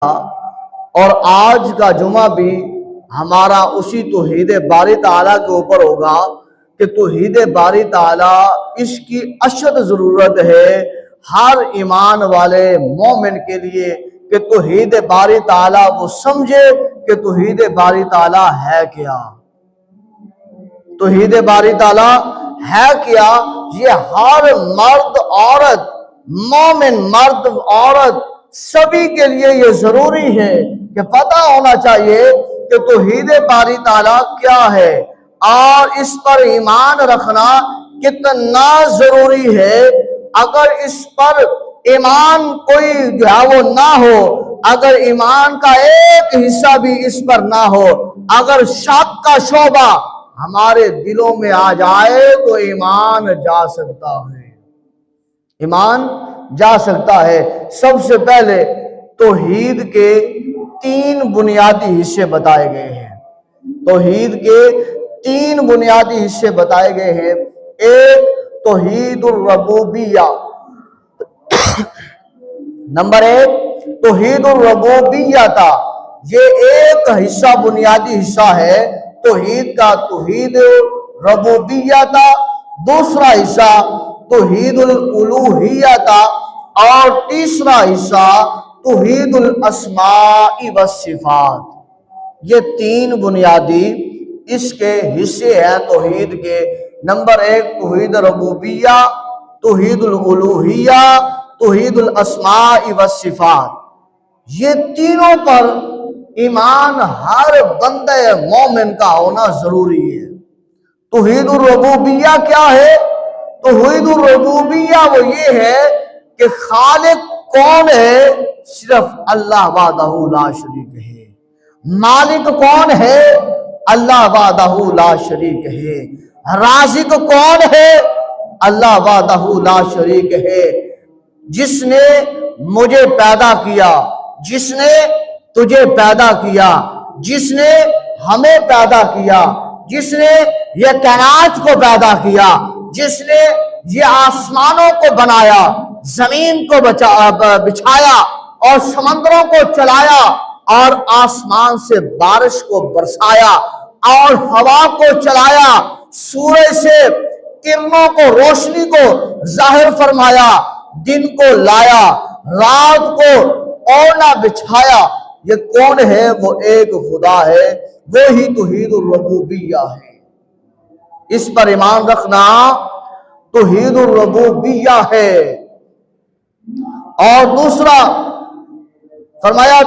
और आज का जुमा भी हमारा उसी तौहीद बारी ताला के ऊपर होगा कि तौहीद बारी ताला इसकी अशद ज़रूरत है हर ईमान वाले मोमिन के लिए कि तौहीद बारी ताला वो समझे कि तौहीद बारी ताला है क्या। तौहीद बारी ताला है क्या, ये हर मर्द औरत, मोमिन मर्द औरत सभी के लिए ये जरूरी है कि पता होना चाहिए कि तौहीद बारी ताला क्या है और इस पर ईमान रखना कितना जरूरी है। अगर इस पर ईमान कोई जो है वो ना हो, अगर ईमान का एक हिस्सा भी इस पर ना हो, अगर शक का शोभा हमारे दिलों में आ जाए तो ईमान जा सकता है, ईमान जा सकता है। सबसे पहले तौहीद के 3 बुनियादी हिस्से बताए गए हैं। तौहीद के 3 बुनियादी हिस्से बताए गए हैं। एक तौहीदुर रबूबिया, नंबर 1 तौहीदुर रबूबिया था, ये एक हिस्सा बुनियादी हिस्सा है तौहीद का, तौहीद रबूबिया था। दूसरा हिस्सा तौहीदुल उलूहिया था और तीसरा हिस्सा तौहीदुल अस्माई व सिफात। ये 3 बुनियादी इसके हिस्से हैं तौहीद के। नंबर 1 तौहीद रबूबिया, तौहीदुल उलूहिया, तौहीदुल अस्माई व सिफात। ये तीनों पर ईमान हर बंदे मोमिन का होना जरूरी है। तौहीदुर रबूबिया क्या है? तौहीदुर रबूबिया वो ये है कि खालिक कौन है? सिर्फ अल्लाह वाहदहू ला शरीक है। मालिक कौन है? अल्लाह वाहदहू ला शरीक है। राज़िक कौन है? अल्लाह वाहदहू ला शरीक है। जिसने मुझे पैदा किया, जिसने तुझे पैदा किया, जिसने हमें पैदा किया, जिसने ये कायनात को पैदा किया, जिसने ये आसमानों को बनाया, जमीन को बिछाया और समंदरों को चलाया और आसमान से बारिश को बरसाया और हवा को चलाया, सूरज से किरणों को, रोशनी को जाहिर फरमाया, दिन को लाया, रात को ओढ़ना बिछाया, ये कौन है? वो एक खुदा है, वो ही तौहीदुर रबूबिया है। इस पर ईमान रखना तौहीदुर रबूबिया है। और दूसरा फरमाया